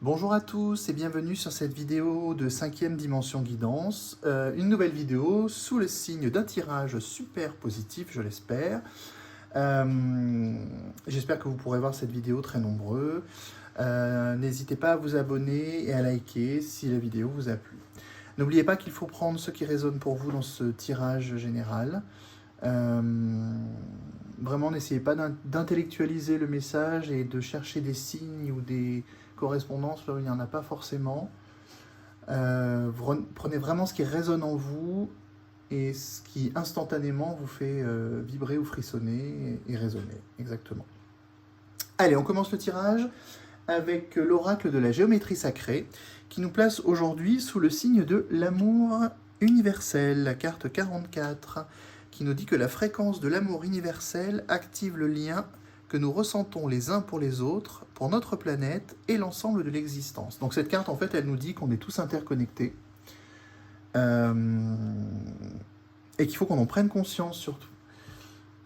Bonjour à tous et bienvenue sur cette vidéo de 5e dimension guidance. Une nouvelle vidéo sous le signe d'un tirage super positif, je l'espère. J'espère que vous pourrez voir cette vidéo très nombreux. N'hésitez pas à vous abonner et à liker si la vidéo vous a plu. N'oubliez pas qu'il faut prendre ce qui résonne pour vous dans ce tirage général. Vraiment, n'essayez pas d'intellectualiser le message et de chercher des signes ou des correspondances là où il n'y en a pas forcément. Prenez vraiment ce qui résonne en vous et ce qui instantanément vous fait vibrer ou frissonner et résonner, exactement. Allez, on commence le tirage avec l'oracle de la géométrie sacrée qui nous place aujourd'hui sous le signe de l'amour universel, la carte 44, qui nous dit que la fréquence de l'amour universel active le lien que nous ressentons les uns pour les autres, pour notre planète et l'ensemble de l'existence. Donc cette carte, en fait, elle nous dit qu'on est tous interconnectés et qu'il faut qu'on en prenne conscience surtout.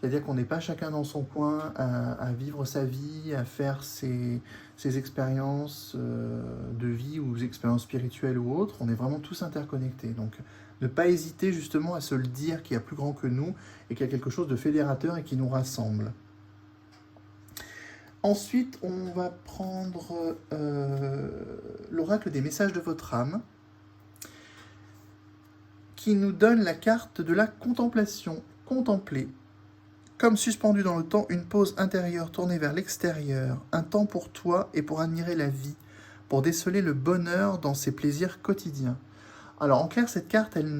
C'est-à-dire qu'on n'est pas chacun dans son coin à vivre sa vie, à faire ses expériences de vie ou expériences spirituelles ou autres. On est vraiment tous interconnectés. Donc ne pas hésiter justement à se le dire qu'il y a plus grand que nous et qu'il y a quelque chose de fédérateur et qui nous rassemble. Ensuite, on va prendre l'oracle des messages de votre âme qui nous donne la carte de la contemplation. Contempler. Comme suspendu dans le temps, une pause intérieure tournée vers l'extérieur, un temps pour toi et pour admirer la vie, pour déceler le bonheur dans ses plaisirs quotidiens. Alors en clair, cette carte, elle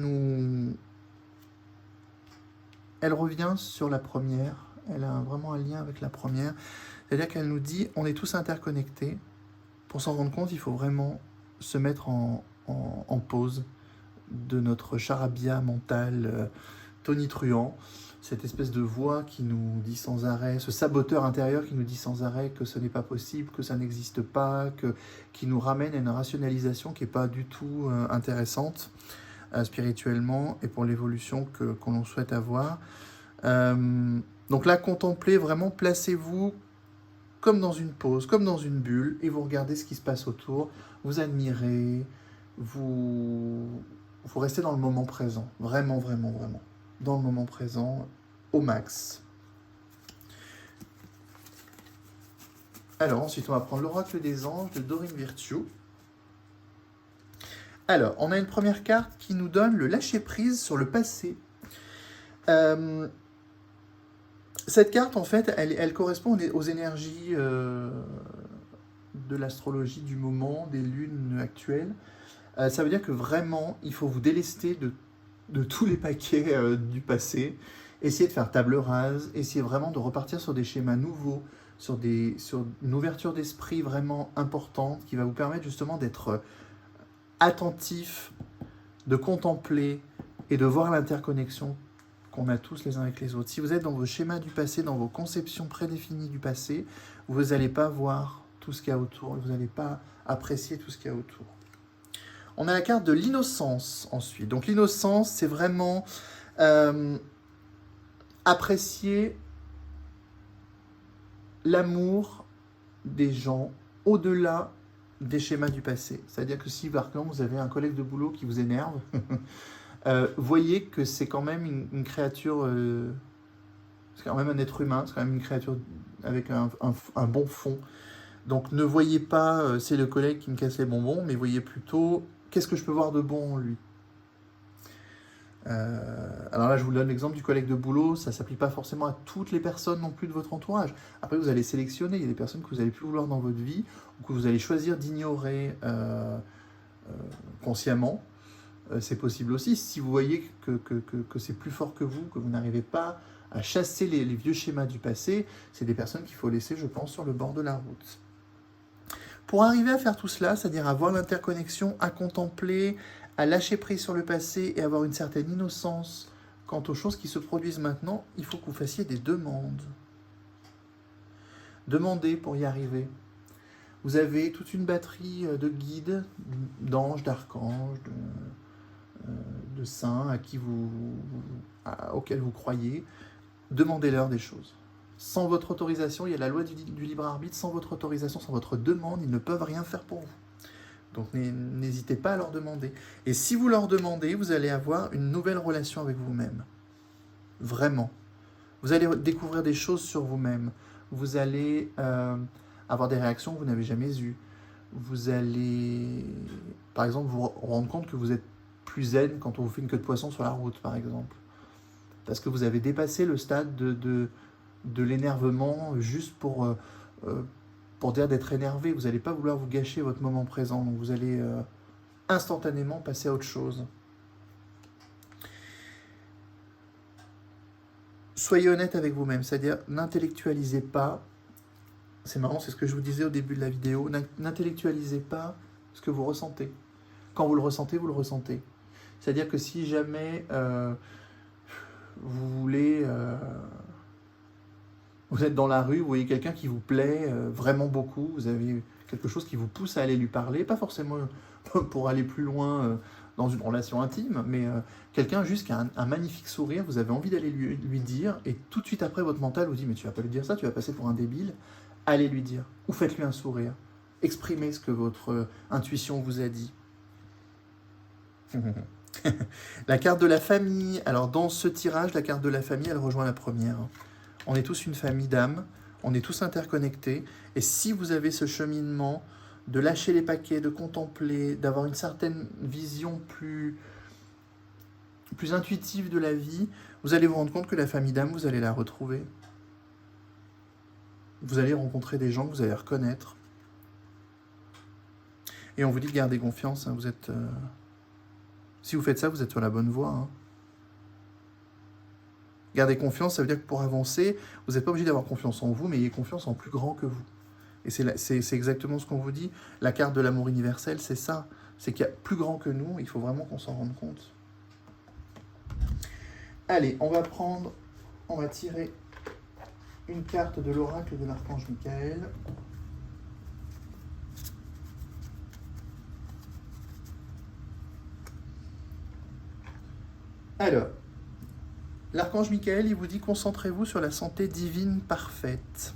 revient sur la première, elle a vraiment un lien avec la première, c'est-à-dire qu'elle nous dit, on est tous interconnectés, pour s'en rendre compte, il faut vraiment se mettre en pause de notre charabia mental tonitruant, cette espèce de voix qui nous dit sans arrêt, ce saboteur intérieur qui nous dit sans arrêt que ce n'est pas possible, que ça n'existe pas, qui nous ramène à une rationalisation qui n'est pas du tout intéressante spirituellement et pour l'évolution qu'on l'on souhaite avoir. Donc là, contemplez vraiment, placez-vous comme dans une pause, comme dans une bulle, et vous regardez ce qui se passe autour, vous admirez, vous restez dans le moment présent, vraiment, vraiment, vraiment. Dans le moment présent, au max. Alors, ensuite, on va prendre l'oracle des anges de Doreen Virtue. Alors, on a une première carte qui nous donne le lâcher-prise sur le passé. Cette carte, en fait, elle correspond aux énergies de l'astrologie du moment, des lunes actuelles. Ça veut dire que vraiment, il faut vous délester de tous les paquets du passé, essayer de faire table rase, essayer vraiment de repartir sur des schémas nouveaux, sur une ouverture d'esprit vraiment importante qui va vous permettre justement d'être attentif, de contempler et de voir l'interconnexion qu'on a tous les uns avec les autres. Si vous êtes dans vos schémas du passé, dans vos conceptions prédéfinies du passé, vous n'allez pas voir tout ce qu'il y a autour, vous n'allez pas apprécier tout ce qu'il y a autour. On a la carte de l'innocence ensuite. Donc l'innocence, c'est vraiment apprécier l'amour des gens au-delà des schémas du passé. C'est-à-dire que si par exemple vous avez un collègue de boulot qui vous énerve, voyez que c'est quand même une créature, c'est quand même un être humain, c'est quand même une créature avec un bon fond. Donc ne voyez pas c'est le collègue qui me casse les bonbons, mais voyez plutôt qu'est-ce que je peux voir de bon en lui. Alors là, je vous donne l'exemple du collègue de boulot, ça ne s'applique pas forcément à toutes les personnes non plus de votre entourage. Après, vous allez sélectionner, il y a des personnes que vous n'allez plus vouloir dans votre vie, ou que vous allez choisir d'ignorer consciemment. C'est possible aussi, si vous voyez que c'est plus fort que vous n'arrivez pas à chasser les vieux schémas du passé, c'est des personnes qu'il faut laisser, je pense, sur le bord de la route. Pour arriver à faire tout cela, c'est-à-dire avoir l'interconnexion, à contempler, à lâcher prise sur le passé et avoir une certaine innocence quant aux choses qui se produisent maintenant, il faut que vous fassiez des demandes. Demandez pour y arriver. Vous avez toute une batterie de guides, d'anges, d'archanges, de saints auxquels vous croyez. Demandez-leur des choses. Sans votre autorisation, il y a la loi du libre arbitre, sans votre autorisation, sans votre demande, ils ne peuvent rien faire pour vous. Donc n'hésitez pas à leur demander. Et si vous leur demandez, vous allez avoir une nouvelle relation avec vous-même. Vraiment. Vous allez découvrir des choses sur vous-même. Vous allez avoir des réactions que vous n'avez jamais eues. Vous allez, par exemple, vous rendre compte que vous êtes plus zen quand on vous fait une queue de poisson sur la route, par exemple. Parce que vous avez dépassé le stade de l'énervement juste pour dire d'être énervé. Vous n'allez pas vouloir vous gâcher votre moment présent. Donc vous allez instantanément passer à autre chose. Soyez honnête avec vous-même, c'est-à-dire n'intellectualisez pas. C'est marrant, c'est ce que je vous disais au début de la vidéo. N'intellectualisez pas ce que vous ressentez. Quand vous le ressentez, vous le ressentez. C'est-à-dire que si jamais vous voulez... vous êtes dans la rue, vous voyez quelqu'un qui vous plaît vraiment beaucoup, vous avez quelque chose qui vous pousse à aller lui parler, pas forcément pour aller plus loin dans une relation intime, mais quelqu'un juste qui a un magnifique sourire, vous avez envie d'aller lui dire, et tout de suite après, votre mental vous dit « mais tu vas pas lui dire ça, tu vas passer pour un débile », allez lui dire, ou faites-lui un sourire, exprimez ce que votre intuition vous a dit. La carte de la famille, alors dans ce tirage, la carte de la famille, elle rejoint la première. On est tous une famille d'âmes, on est tous interconnectés, et si vous avez ce cheminement de lâcher les paquets, de contempler, d'avoir une certaine vision plus intuitive de la vie, vous allez vous rendre compte que la famille d'âmes, vous allez la retrouver. Vous allez rencontrer des gens que vous allez reconnaître. Et on vous dit de garder confiance, hein, vous êtes... Si vous faites ça, vous êtes sur la bonne voie, hein. Gardez confiance, ça veut dire que pour avancer, vous n'êtes pas obligé d'avoir confiance en vous, mais ayez confiance en plus grand que vous. Et c'est exactement ce qu'on vous dit. La carte de l'amour universel, c'est ça. C'est qu'il y a plus grand que nous, il faut vraiment qu'on s'en rende compte. Allez, on va tirer une carte de l'oracle de l'archange Michael. Alors, l'archange Michael, il vous dit « Concentrez-vous sur la santé divine parfaite ».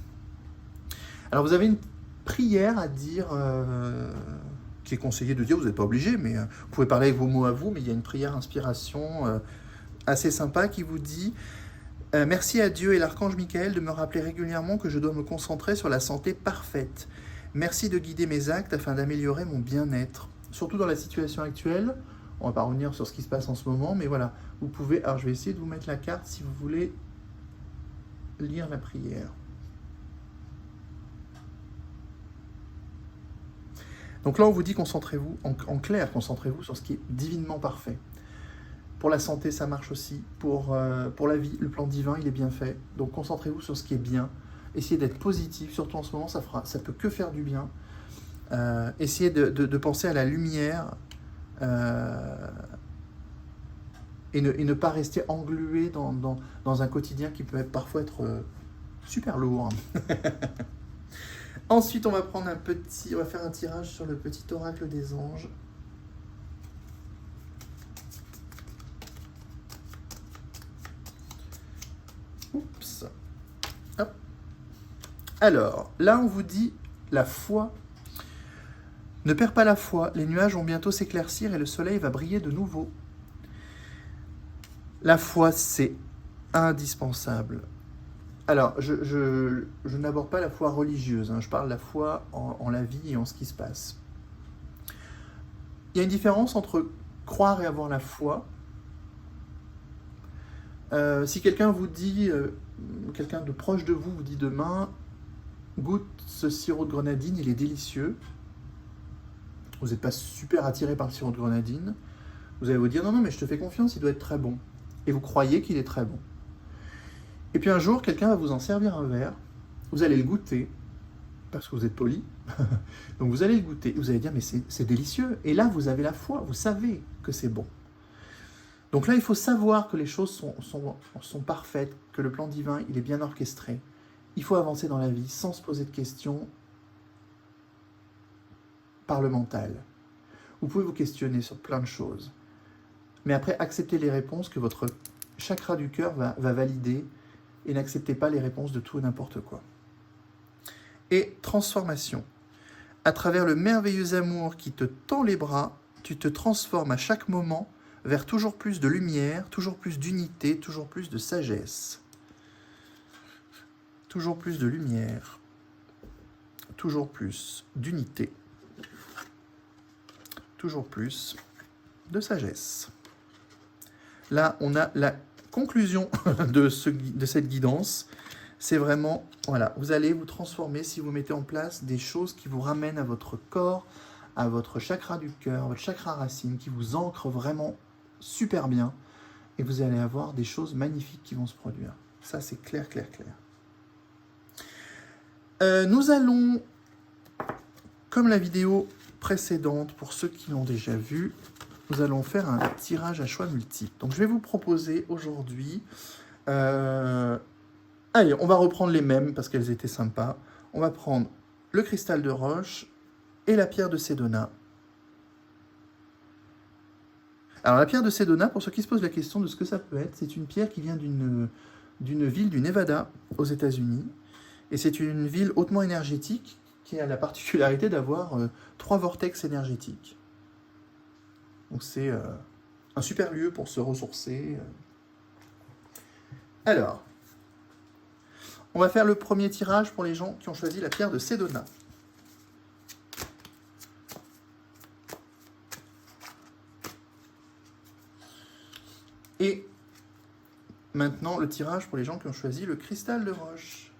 Alors, vous avez une prière à dire, qui est conseillé de dire, vous n'êtes pas obligé, mais vous pouvez parler avec vos mots à vous, mais il y a une prière inspiration assez sympa qui vous dit « Merci à Dieu et l'archange Michael de me rappeler régulièrement que je dois me concentrer sur la santé parfaite. Merci de guider mes actes afin d'améliorer mon bien-être. » Surtout dans la situation actuelle, on ne va pas revenir sur ce qui se passe en ce moment, mais voilà, vous pouvez... Alors, je vais essayer de vous mettre la carte si vous voulez lire la prière. Donc là, on vous dit, concentrez-vous, en clair, concentrez-vous sur ce qui est divinement parfait. Pour la santé, ça marche aussi. Pour la vie, le plan divin, il est bien fait. Donc, concentrez-vous sur ce qui est bien. Essayez d'être positif, surtout en ce moment, ça peut que faire du bien. Essayez de penser à la lumière, et ne pas rester englué dans un quotidien qui peut parfois être super lourd. Ensuite, on va faire un tirage sur le petit oracle des anges. Oups. Hop. Alors, là, on vous dit la foi. Ne perds pas la foi, les nuages vont bientôt s'éclaircir et le soleil va briller de nouveau. La foi, c'est indispensable. Alors, je n'aborde pas la foi religieuse, hein, je parle de la foi en la vie et en ce qui se passe. Il y a une différence entre croire et avoir la foi. Si quelqu'un vous dit, quelqu'un de proche de vous dit demain, goûte ce sirop de grenadine, il est délicieux. Vous n'êtes pas super attiré par le sirop de grenadine. Vous allez vous dire, non, mais je te fais confiance, il doit être très bon. Et vous croyez qu'il est très bon. Et puis un jour, quelqu'un va vous en servir un verre, vous allez le goûter, parce que vous êtes poli, donc vous allez le goûter, vous allez dire, mais c'est délicieux. Et là, vous avez la foi, vous savez que c'est bon. Donc là, il faut savoir que les choses sont parfaites, que le plan divin, il est bien orchestré. Il faut avancer dans la vie sans se poser de questions par le mental. Vous pouvez vous questionner sur plein de choses. Mais après, acceptez les réponses que votre chakra du cœur va valider et n'acceptez pas les réponses de tout et n'importe quoi. Et transformation. À travers le merveilleux amour qui te tend les bras, tu te transformes à chaque moment vers toujours plus de lumière, toujours plus d'unité, toujours plus de sagesse. Toujours plus de lumière, toujours plus d'unité, toujours plus de sagesse. Là, on a la conclusion de cette guidance. C'est vraiment, voilà, vous allez vous transformer si vous mettez en place des choses qui vous ramènent à votre corps, à votre chakra du cœur, votre chakra racine, qui vous ancre vraiment super bien. Et vous allez avoir des choses magnifiques qui vont se produire. Ça, c'est clair, clair, clair. Nous allons, comme la vidéo précédente, pour ceux qui l'ont déjà vu, nous allons faire un tirage à choix multiple. Donc je vais vous proposer aujourd'hui... Allez, on va reprendre les mêmes parce qu'elles étaient sympas. On va prendre le cristal de roche et la pierre de Sedona. Alors la pierre de Sedona, pour ceux qui se posent la question de ce que ça peut être, c'est une pierre qui vient d'une ville du Nevada aux États-Unis. Et c'est une ville hautement énergétique qui a la particularité d'avoir 3 vortex énergétiques. Donc c'est un super lieu pour se ressourcer. Alors, on va faire le premier tirage pour les gens qui ont choisi la pierre de Sedona. Et maintenant, le tirage pour les gens qui ont choisi le cristal de roche.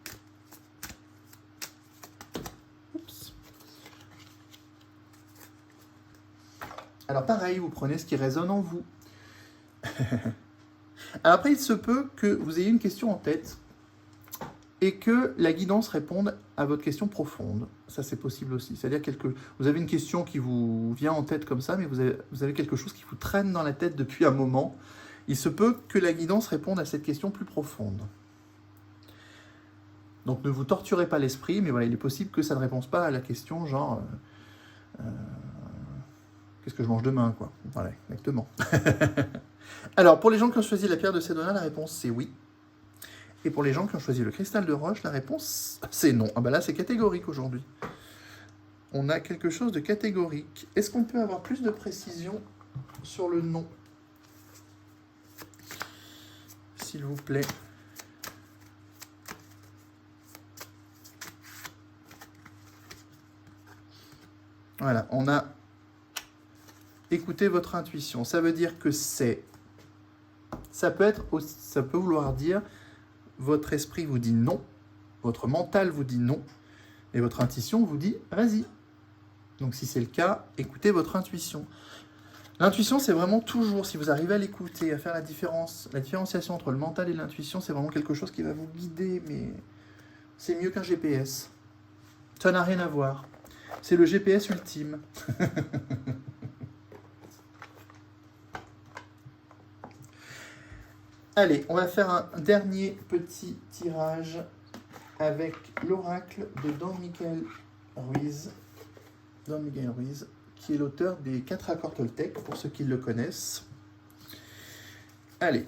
Alors pareil, vous prenez ce qui résonne en vous. Alors après, il se peut que vous ayez une question en tête et que la guidance réponde à votre question profonde. Ça, c'est possible aussi. C'est-à-dire que vous avez une question qui vous vient en tête comme ça, mais vous avez quelque chose qui vous traîne dans la tête depuis un moment. Il se peut que la guidance réponde à cette question plus profonde. Donc ne vous torturez pas l'esprit, mais voilà, il est possible que ça ne réponde pas à la question genre... qu'est-ce que je mange demain, quoi. Voilà, exactement. Alors, pour les gens qui ont choisi la pierre de Sedona, la réponse c'est oui. Et pour les gens qui ont choisi le cristal de roche, la réponse c'est non. Ah bah là, c'est catégorique aujourd'hui. On a quelque chose de catégorique. Est-ce qu'on peut avoir plus de précision sur le non? S'il vous plaît. Voilà, on a écoutez votre intuition. Ça veut dire que c'est... Ça peut vouloir dire votre esprit vous dit non, votre mental vous dit non, et votre intuition vous dit vas-y. Donc si c'est le cas, écoutez votre intuition. L'intuition, c'est vraiment toujours, si vous arrivez à l'écouter, à faire la différenciation entre le mental et l'intuition, c'est vraiment quelque chose qui va vous guider, mais c'est mieux qu'un GPS. Ça n'a rien à voir. C'est le GPS ultime. Allez, on va faire un dernier petit tirage avec l'oracle de Don Miguel Ruiz. Don Miguel Ruiz, qui est l'auteur des 4 accords Toltec, pour ceux qui le connaissent. Allez.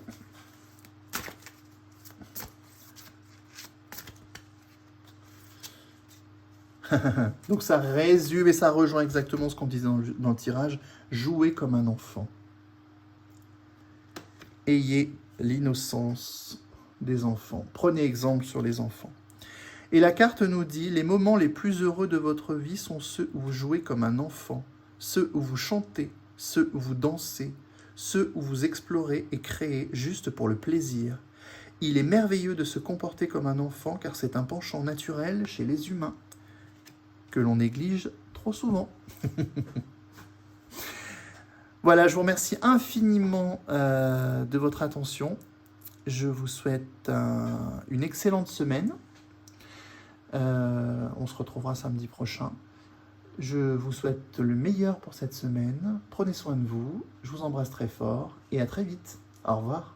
Donc ça résume et ça rejoint exactement ce qu'on disait dans le tirage. Jouez comme un enfant. Ayez l'innocence des enfants. Prenez exemple sur les enfants. Et la carte nous dit, les moments les plus heureux de votre vie sont ceux où vous jouez comme un enfant, ceux où vous chantez, ceux où vous dansez, ceux où vous explorez et créez juste pour le plaisir. Il est merveilleux de se comporter comme un enfant car c'est un penchant naturel chez les humains que l'on néglige trop souvent. Voilà, je vous remercie infiniment de votre attention. Je vous souhaite une excellente semaine. On se retrouvera samedi prochain. Je vous souhaite le meilleur pour cette semaine. Prenez soin de vous. Je vous embrasse très fort et à très vite. Au revoir.